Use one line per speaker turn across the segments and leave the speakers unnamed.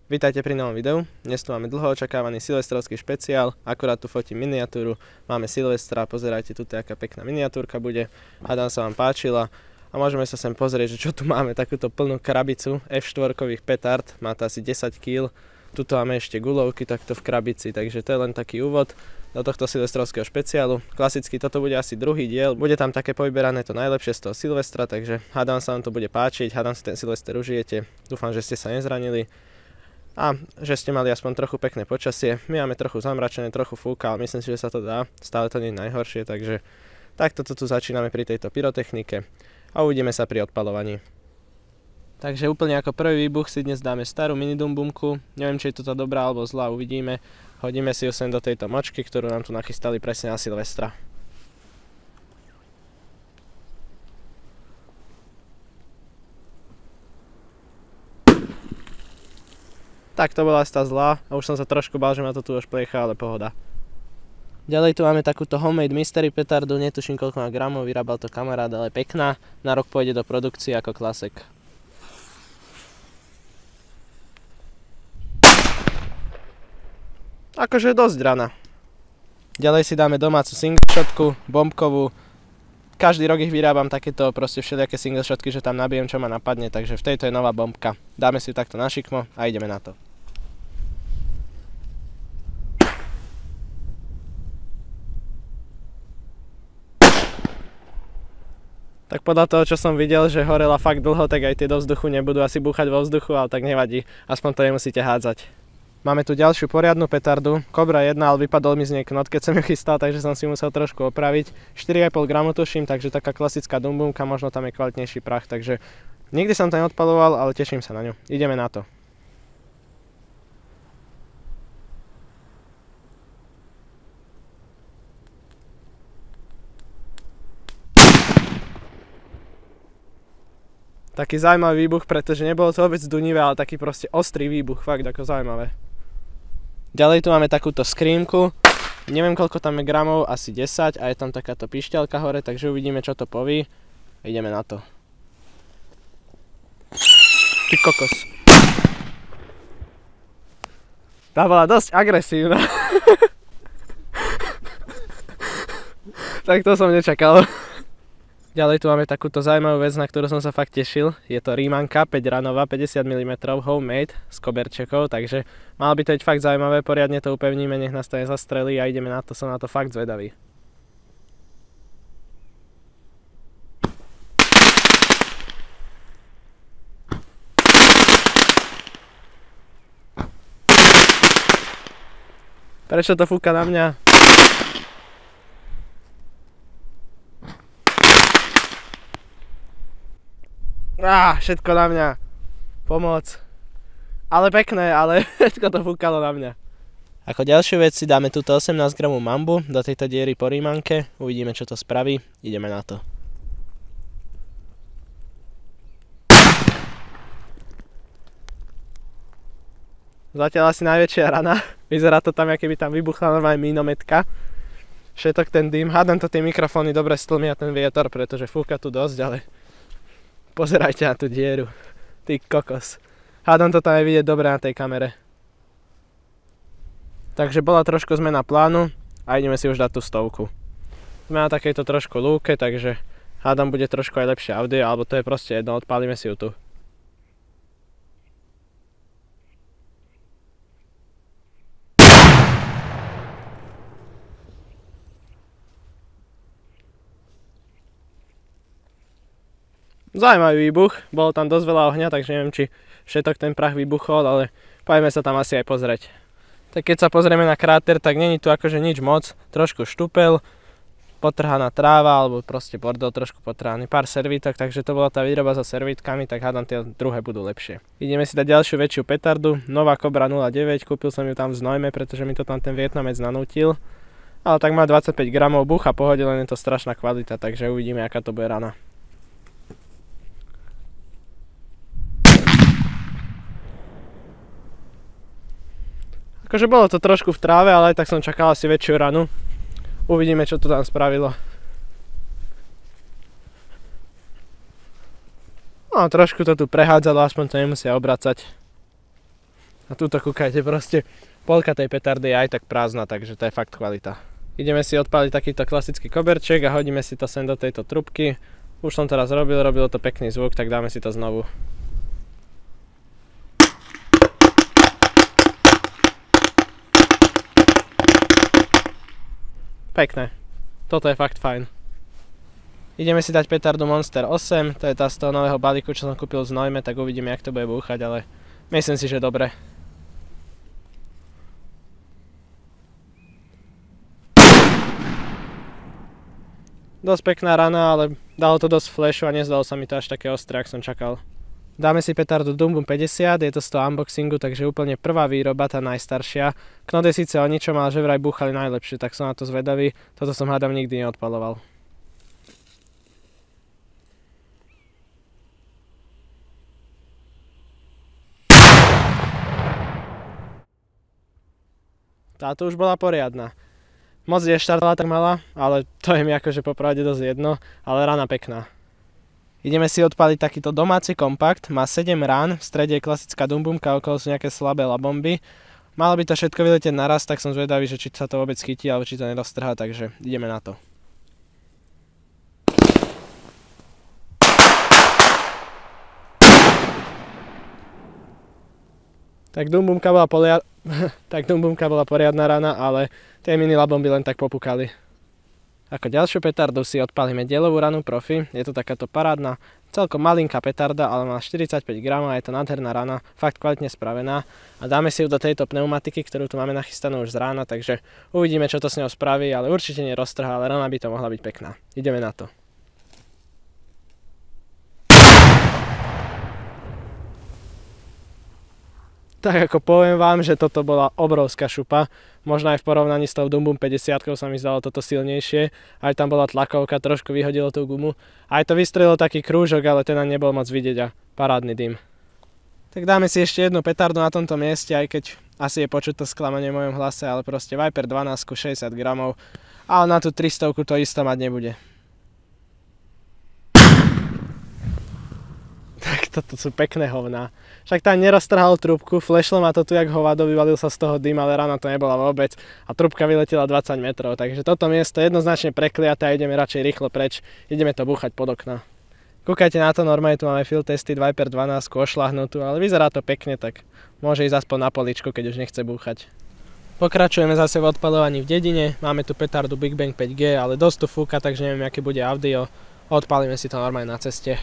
Vítajte pri novom videu. Dnes tu máme dlho očakávaný silvestrovský špeciál, akurát tu fotím miniatúru. Máme Silvestra, pozerajte, tuto aká pekná miniatúrka bude. Hádam sa vám páčila. A môžeme sa sem pozrieť, že čo tu máme, takúto plnú krabicu F4-kových petard, má to asi 10 kg. Tuto máme ešte guľovky takto v krabici, takže to je len taký úvod do tohto silvestrovského špeciálu. Klasicky toto bude asi druhý diel, bude tam také povyberané to najlepšie z toho Silvestra, takže hádam sa vám to bude páčiť, hádam si ten Silvester užijete. Dúfam, že ste sa nezranili a že ste mali aspoň trochu pekné počasie. My máme trochu zamračené, trochu fúka, ale myslím si, že sa to dá, stále to nie je najhoršie, takže takto tu začíname pri tejto pyrotechnike a uvidíme sa pri odpalovaní. Takže úplne ako prvý výbuch si dnes dáme starú mini dumbumku. Neviem, či je toto dobrá alebo zlá, uvidíme. Hodíme si ju sem do tejto močky, ktorú nám tu nachystali presne na Silvestra. Tak to bola asi tá zlá a už som sa trošku bál, že ma to tu už pliecha, ale pohoda. Ďalej tu máme takúto homemade mystery petardu, netuším koľko má gramov, vyrábal to kamarát, ale pekná. Na rok pôjde do produkcie ako klasik. Akože dosť rana. Ďalej si dáme domácu single shotku, bombkovú. Každý rok ich vyrábam takéto proste všelijaké single shotky, že tam nabijem čo ma napadne, takže v tejto je nová bombka. Dáme si ju takto na šikmo a ideme na to. Tak podľa toho, čo som videl, že horela fakt dlho, tak aj tie do vzduchu nebudú asi búchať vo vzduchu, ale tak nevadí, aspoň to nemusíte hádzať. Máme tu ďalšiu poriadnu petardu, Cobra 1, ale vypadol mi z nej knot, keď som ju chystal, takže som si musel trošku opraviť. 4,5 gramu tuším, takže taká klasická dumbumka, možno tam je kvalitnejší prach, takže nikdy som to neodpaloval, ale teším sa na ňu. Ideme na to. Taký zaujímavý výbuch, pretože nebolo to vôbec dunivé, ale taký proste ostrý výbuch, fakt ako zaujímavé. Ďalej tu máme takúto skrímku, neviem koľko tam je gramov, asi 10 a je tam takáto pišťalka hore, takže uvidíme čo to poví a ideme na to. Ty kokos. Tá bola dosť agresívna. Tak to som nečakal. Ďalej tu máme takúto zaujímavú vec, na ktorú som sa fakt tešil. Je to Rímanka 5 ranová, 50 mm homemade s koberčekou, takže malo by to byť fakt zaujímavé, poriadne to upevníme, nech nás to nezastrelí a ideme na to, som na to fakt zvedavý. Prečo to fúka na mňa? Všetko na mňa. Pomoc. Ale pekné, ale všetko to fúkalo na mňa. Ako ďalšiu vec si dáme túto 18 g mambu do tejto diery po rímanke. Uvidíme čo to spraví. Ideme na to. Zatiaľ asi najväčšia rana. Vyzerá to tam, aké by tam vybuchla normálne mínometka. Všetok ten dym. Hádam to tie mikrofóny dobre stlmia ten vietor, pretože fúka tu dosť, ale pozerajte na tú dieru, ty kokos. Hádam to tam aj vidieť dobre na tej kamere. Takže bola trošku zmena plánu a ideme si už dať tú 100. Sme na takejto trošku lúke, takže hádam bude trošku aj lepšie audio, alebo to je proste jedno, odpálime si ju tu. Zaujímavý výbuch, bolo tam dosť veľa ohňa, takže neviem, či všetok ten prach vybuchol, ale poďme sa tam asi aj pozrieť. Tak keď sa pozrieme na kráter, tak není tu akože nič moc, trošku štupel, potrhaná tráva, alebo proste bordel trošku potrhaný, pár servítok, takže to bola tá výroba so servítkami, tak hádam tie druhé budú lepšie. Ideme si dať ďalšiu väčšiu petardu, nová Cobra 09, kúpil som ju tam v Znojme, pretože mi to tam ten Vietnamec nanútil. Ale tak má 25 gramov, bucha pohode, len je to strašná kvalita, takže uvidíme, aká to bude rana. Akože bolo to trošku v tráve, ale aj tak som čakal asi väčšiu ranu. Uvidíme, čo to tam spravilo. No, trošku to tu prehádzalo, aspoň to nemusia obracať. A tuto kúkajte, proste polka tej petardy je aj tak prázdna, takže to je fakt kvalita. Ideme si odpáliť takýto klasický koberček a hodíme si to sem do tejto trubky. Už som teraz robilo to pekný zvuk, tak dáme si to znovu. Pekné. Toto je fakt fajn. Ideme si dať petardu Monster 8, to je tá z toho nového balíku, čo som kúpil z Nojme, tak uvidíme, jak to bude búchať, ale myslím si, že dobre. Dosť pekná rana, ale dalo to dosť flashu a nezdalo sa mi to až také ostré, ak som čakal. Dáme si petardu Doom Boom 50, je to z toho unboxingu, takže úplne prvá výroba, tá najstaršia. Knot je síce o ničom, ale že vraj búchali najlepšie, tak som na to zvedavý. Toto som hádam nikdy neodpaloval. Táto už bola poriadna. Moc neštartovala tak malá, ale to je mi akože popravde dosť jedno, ale rana pekná. Ideme si odpaliť takýto domáci kompakt, má 7 rán, v strede je klasická dumbumka, okolo sú nejaké slabé labomby. Malo by to všetko vyletieť naraz, tak som zvedavý, že či sa to vôbec chytí, alebo či to neroztrhá, takže ideme na to. Tak dumbumka bola poriadna rana, ale tie mini labomby len tak popukali. Ako ďalšiu petardu si odpálime dielovú ranu Profi. Je to takáto parádna, celkom malinká petarda, ale má 45 gramov a je to nádherná rana, fakt kvalitne spravená. A dáme si ju do tejto pneumatiky, ktorú tu máme nachystanú už z rána, takže uvidíme, čo to s ňou spraví, ale určite neroztrhá, ale rana by to mohla byť pekná. Ideme na to. Tak ako poviem vám, že toto bola obrovská šupa, možno aj v porovnaní s tou Doom Boom 50 sa mi zdalo toto silnejšie, aj tam bola tlakovka, trošku vyhodilo tú gumu, aj to vystrelilo taký krúžok, ale ten nebol moc vidieť a parádny dym. Tak dáme si ešte jednu petardu na tomto mieste, aj keď asi je počuť to sklamanie v mojom hlase, ale proste Viper 12 60 gramov, ale na tú 300 to isto mať nebude. Tak toto sú pekné hovná. Však tam neroztrhal trúbku, flashlo ma to tu jak hovado, vyvalil sa z toho dym, ale ráno to nebola vôbec a trúbka vyletela 20 metrov, takže toto miesto je jednoznačne prekliaté a ideme radšej rýchlo preč, ideme to búchať pod okna. Kúkajte na to, normálne tu máme field tested Viper 12 ošľahnutú, ale vyzerá to pekne, tak môže ísť aspoň na poličku, keď už nechce búchať. Pokračujeme zase v odpaľovaní v dedine, máme tu petardu Big Bang 5G, ale dosť tu fúka, takže neviem, aké bude audio, odpálime si to normálne na ceste.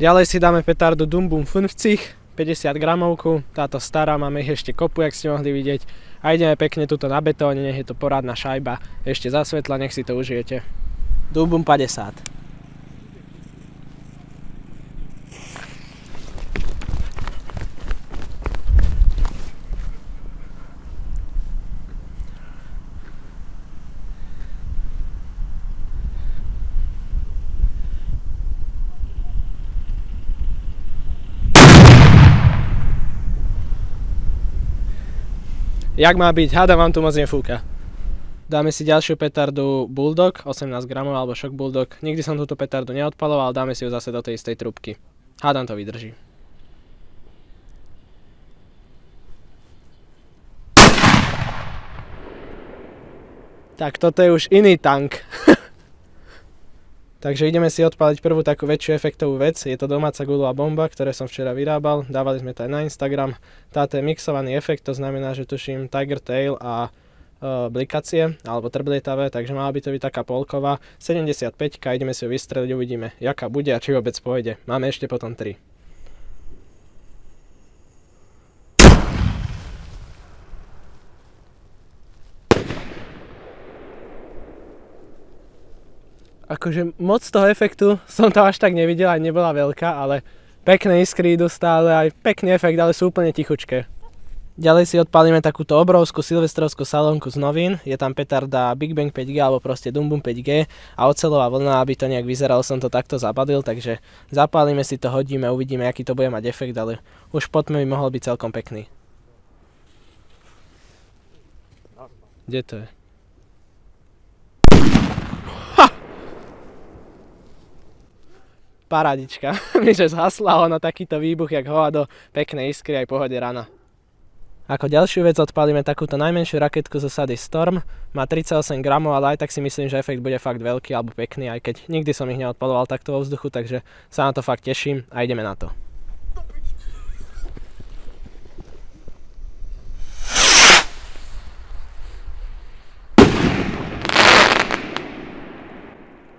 Ďalej si dáme petardu Doom Boom 50, 50 gramovku, táto stará, máme ich ešte kopu, jak ste mohli vidieť. A ideme pekne tuto na betóne, nech je to porádna šajba, ešte zasvetla, nech si to užijete. Doom Boom 50. Jak má byť? Hádam, vám tu moc nefúka. Dáme si ďalšiu petardu Bulldog, 18 gramov alebo Shock Bulldog. Nikdy som túto petardu neodpaloval, dáme si ju zase do tej istej trúbky. Hádam, to vydrží. Tak toto je už iný tank. Takže ideme si odpaliť prvú takú väčšiu efektovú vec. Je to domáca guľová bomba, ktoré som včera vyrábal. Dávali sme to aj na Instagram. Táto je mixovaný efekt, to znamená, že tuším Tiger Tail a blikacie, alebo trblietavé, takže mala by to byť taká polková. 75-ka, ideme si ju vystreliť, uvidíme, jaká bude a či vôbec pôjde. Máme ešte potom 3. Akože moc toho efektu som tam až tak nevidel, aj nebola veľká, ale pekné iskry idú stále, aj pekný efekt, ale sú úplne tichučké. Ďalej si odpálime takúto obrovskú silvestrovskú salónku z novín. Je tam petarda Big Bang 5G alebo proste Doom Boom 5G a oceľová vlna, aby to nejak vyzeralo, som to takto zabadil, takže zapálime si to, hodíme, uvidíme, aký to bude mať efekt, ale už po tme by mohol byť celkom pekný. Kde to je? Paradička. Mi že zhasla ono takýto výbuch jak hovado, pekné iskry aj pohode rana. Ako ďalšiu vec odpálime takúto najmenšiu raketku zo sady Storm. Má 38 gramov, ale aj tak si myslím, že efekt bude fakt veľký alebo pekný, aj keď nikdy som ich neodpaloval takto vo vzduchu, takže sa na to fakt teším a ideme na to.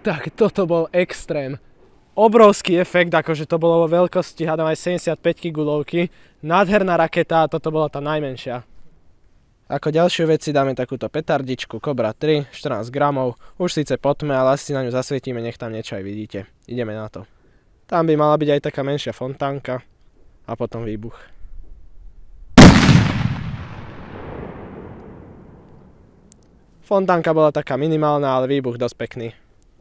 Tak toto bol extrém. Obrovský efekt, akože to bolo vo veľkosti, hádam aj 75 guľovky. Nádherná raketa a toto bola tá najmenšia. Ako ďalšiu vec si dáme takúto petardičku Cobra 3, 14 gramov. Už síce potme, ale asi na ňu zasvietíme, nech tam niečo aj vidíte. Ideme na to. Tam by mala byť aj taká menšia fontánka a potom výbuch. Fontánka bola taká minimálna, ale výbuch dosť pekný.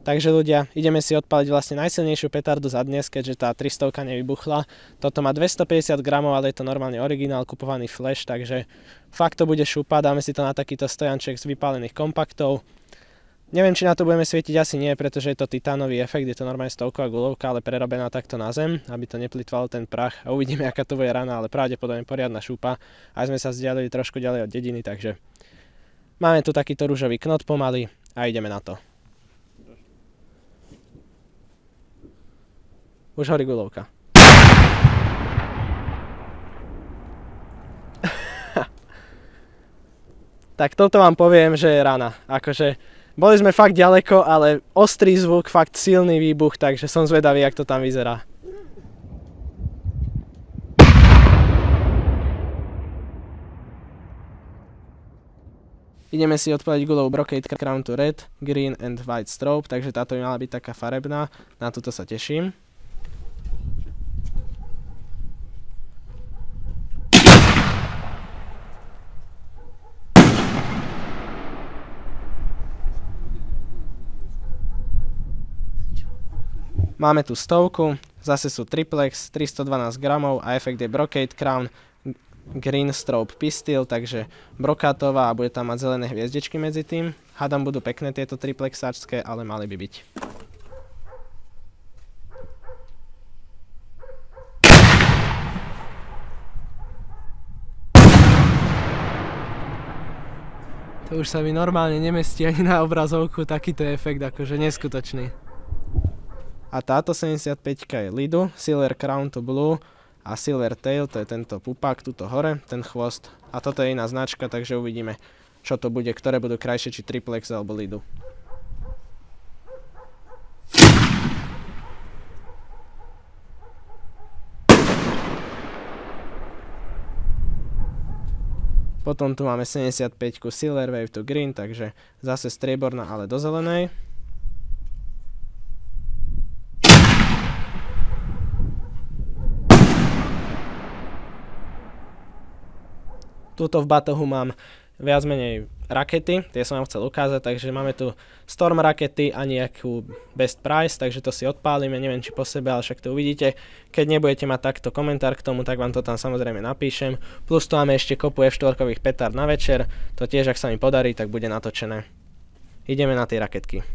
Takže ľudia, ideme si odpaliť vlastne najsilnejšiu petardu za dnes, keďže tá 300 nevybuchla. Toto má 250 gramov, ale je to normálne originál, kupovaný flash, takže fakt to bude šupa. Dáme si to na takýto stojanček z vypálených kompaktov. Neviem, či na to budeme svietiť, asi nie, pretože je to titánový efekt, je to normálne stovková guľovka, ale prerobená takto na zem, aby to neplitvalo ten prach a uvidíme, aká to bude rana, ale pravdepodobne poriadna šupa. Aj sme sa vzdialili trošku ďalej od dediny, takže máme tu takýto ružový knot pomaly a ideme na to. Už horí guľovka. Tak toto vám poviem, že je rana. Akože boli sme fakt ďaleko, ale ostrý zvuk, fakt silný výbuch, takže som zvedavý, jak to tam vyzerá. Ideme si odpaliť guľovú Brocade Crown to Red, Green and White Strobe, takže táto by mala byť taká farebná, na túto sa teším. Máme tu stovku, zase sú triplex, 312 gramov a efekt je Brocade Crown Green Strobe Pistol, takže brokátová a bude tam mať zelené hviezdičky medzi tým. Hádam budú pekné tieto triplexáčské, ale mali by byť. To už sa mi normálne nemestí ani na obrazovku, takýto efekt akože neskutočný. A táto 75 je Lidu, Silver Crown to Blue a Silver Tail, to je tento pupák tuto hore, ten chvost. A toto je iná značka, takže uvidíme, čo to bude, ktoré budú krajšie, či Triplex alebo Lidu. Potom tu máme 75 Silver Wave to Green, takže zase strieborná, ale do zelenej. Tuto v batohu mám viac menej rakety, tie som vám chcel ukázať, takže máme tu Storm rakety a nejakú Best Price, takže to si odpálime, neviem či po sebe, ale však to uvidíte. Keď nebudete mať takto komentár k tomu, tak vám to tam samozrejme napíšem. Plus tu máme ešte kopu F4-kových petard na večer, to tiež ak sa mi podarí, tak bude natočené. Ideme na tie raketky.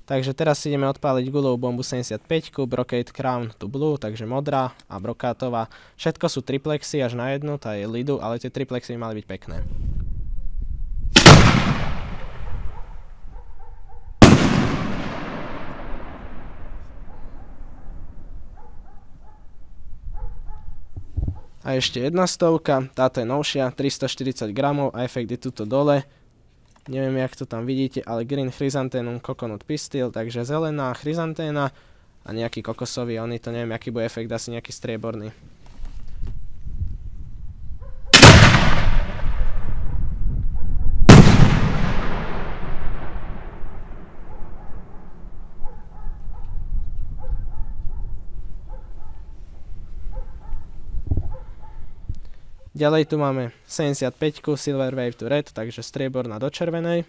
Takže teraz si ideme odpáliť guľovú bombu 75, Brocade Crown to Blue, takže modrá a brokátová. Všetko sú triplexy až na jednu, tá je Lidu, ale tie triplexy by mali byť pekné. A ešte jedna stovka, táto je novšia, 340 gramov a efekt je tuto dole. Neviem, jak to tam vidíte, ale Green Chrysanthemum Coconut Pistol, takže zelená chryzanténa a nejaký kokosový, oný to neviem, aký bude efekt, asi nejaký strieborný. Ďalej tu máme 75 Silver Wave to Red, takže strieborná do červenej.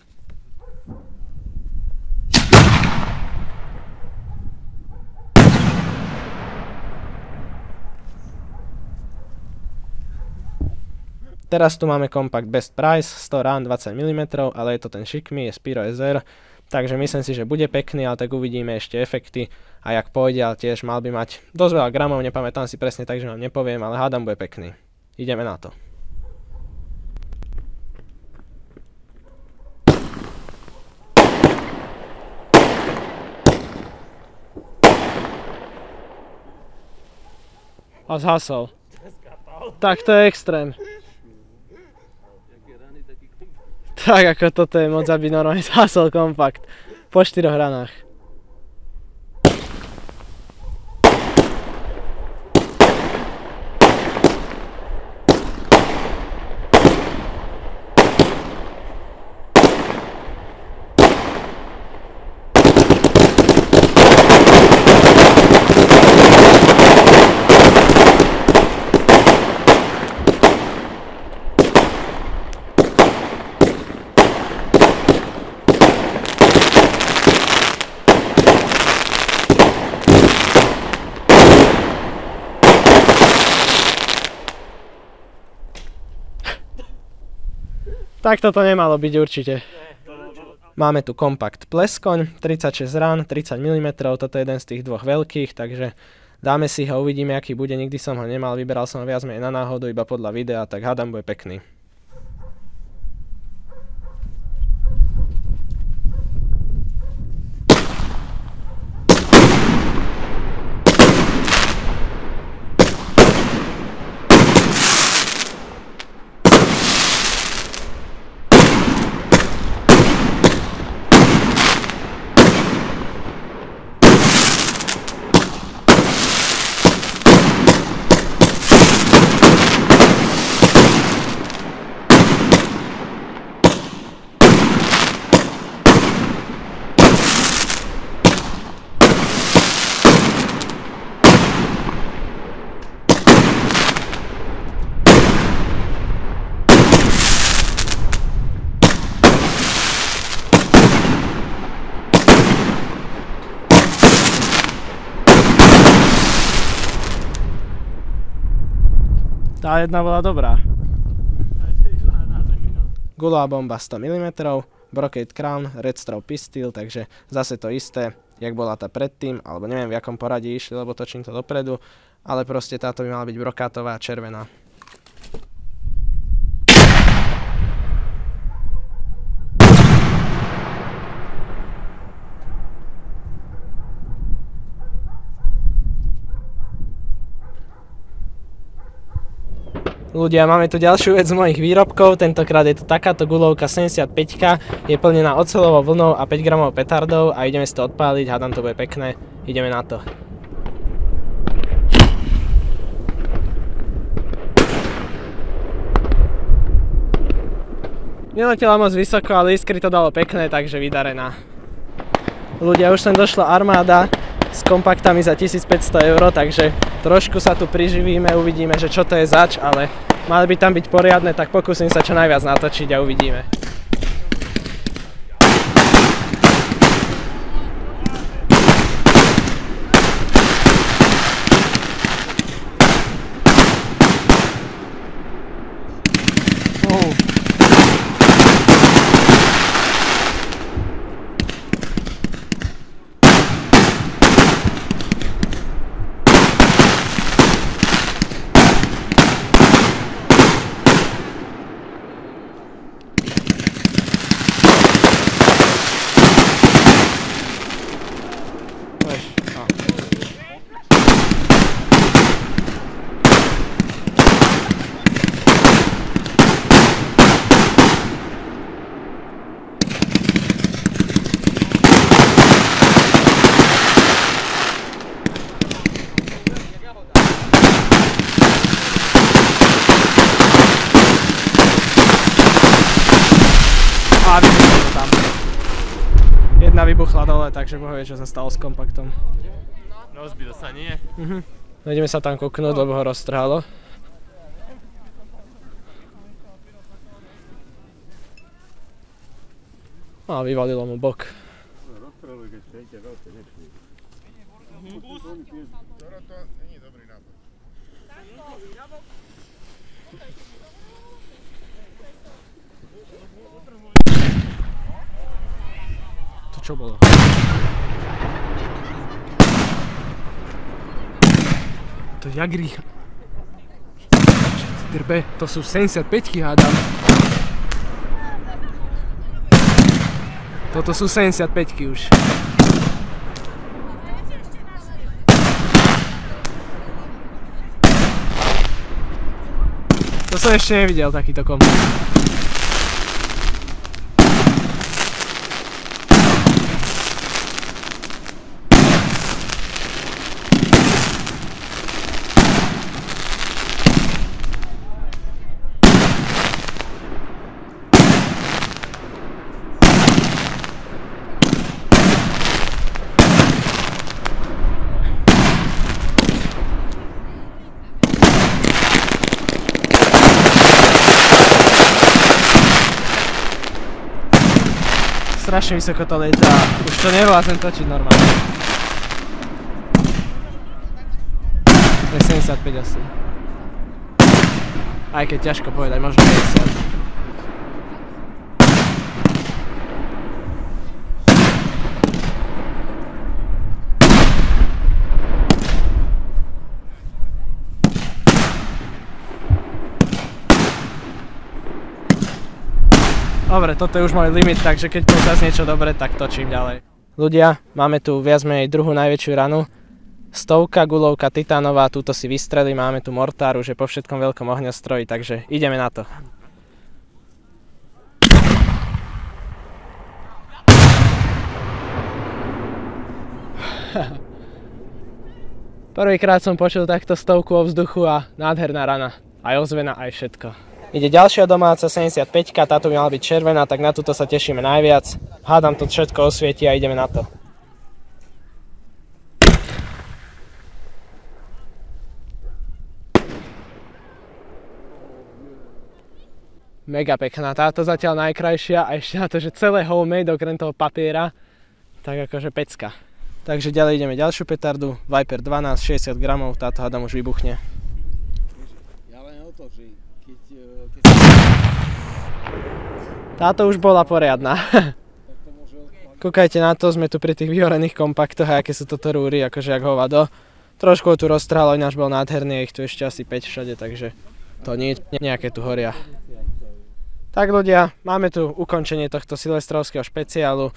Teraz tu máme kompakt Best Price, 100 rán, 20 mm, ale je to ten šikmý, je Spiro SR, takže myslím si, že bude pekný, ale tak uvidíme ešte efekty a jak pôjde, ale tiež mal by mať dosť veľa gramov, nepamätám si presne, takže vám nepoviem, ale hádam bude pekný. Ideme na to. A zhasol. Tak to je extrém. Tak ako toto je moc, aby normálne zhasol kompakt. Po 4 ranách. Tak toto nemalo byť určite. Máme tu kompakt Pleskoň, 36 rán, 30 mm, toto je jeden z tých dvoch veľkých, takže dáme si ho, uvidíme aký bude, nikdy som ho nemal, vyberal som ho viac menej na náhodu, iba podľa videa, tak hádam bude pekný. Tá jedna bola dobrá. Gulová bomba 100 mm, Brocade Crown, Red Straw Pistol, takže zase to isté, jak bola tá predtým, alebo neviem v jakom poradí išli, lebo točím to dopredu, ale proste táto by mala byť brokátová a červená. Ľudia, máme tu ďalšiu vec z mojich výrobkov, tentokrát je to takáto gulovka 75, je plnená oceľovou vlnou a 5 gramov petardov a ideme si to odpáliť, hádam to bude pekné, ideme na to. Neletela moc vysoko, ale iskry to dalo pekné, takže vydarená. Ľudia, už sem došla armáda s kompaktami za 1500 €, takže trošku sa tu priživíme, uvidíme, že čo to je zač, ale mali by tam byť poriadne, tak pokúsim sa čo najviac natočiť a uvidíme. Jedna vybuchla dole, takže boh vie, čo sa stalo s kompaktom.
Rozbil sa, nie?
No ideme sa tam kúknúť, lebo ho roztrhalo. A vyvalilo mu bok.
To čo bolo? To jak rýchlo. Drbe, to sú 75-ky, hádam. Toto sú 75-ky už. To som ešte nevidel, takýto komp. Strašne vysoko to lietá, už to nevládzem točiť normálne. To je 75 asi. Aj keď ťažko povedať, možno 50. Dobre, toto je už môj limit, takže keď poviem zase niečo dobre, tak točím ďalej. Ľudia, máme tu viac menej druhú najväčšiu ranu. 100 guľovka titánová, túto si vystrelí, máme tu mortáru, že po všetkom veľkom ohňostroji, takže ideme na to. Prvýkrát som počul takto 100 o vzduchu a nádherná rana. Aj ozvena, aj všetko. Ide ďalšia domáca 75-ka, táto by mala byť červená, tak na túto sa tešíme najviac. Hádam to všetko osvieti a ideme na to. Mega pekná, táto zatiaľ najkrajšia a ešte na to, že celé homemade okrem toho papiera, tak akože pecka. Takže ďalej ideme ďalšiu petardu, Viper 12, 60 gramov, táto hádam už vybuchne.
Ja len o to, že
Táto už bola poriadna. Kúkajte na to, sme tu pri tých vyhorených kompaktoch a aké sú toto rúry, akože jak hovado. Trošku tu roztrhalo, ináč bol nádherný, ich tu ešte asi 5 všade, takže to nie, nejaké tu horia. Tak ľudia, máme tu ukončenie tohto silvestrovského špeciálu.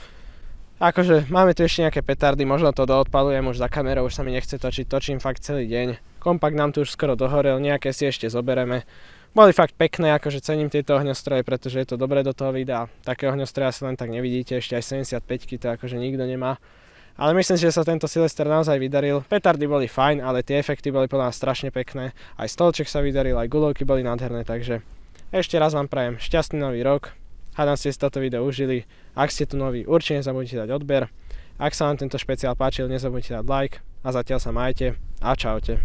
Akože máme tu ešte nejaké petardy, možno to doodpalujem už za kamerou, už sa mi nechce točiť, točím fakt celý deň. Kompakt nám tu už skoro dohorel, nejaké si ešte zobereme. Boli fakt pekné, akože cením tieto ohňostroje, pretože je to dobré do toho videa. Také ohňostroje asi len tak nevidíte, ešte aj 75-ky to akože nikto nemá. Ale myslím si, že sa tento Silvester naozaj vydaril. Petardy boli fajn, ale tie efekty boli podľa nás strašne pekné. Aj stolček sa vydaril, aj guľovky boli nádherné, takže ešte raz vám prajem šťastný nový rok. Hádam ste si toto video užili. Ak ste tu noví, určite nezabudnite dať odber. Ak sa vám tento špeciál páčil, nezabudnite dať like. A zatiaľ sa majte a čaute.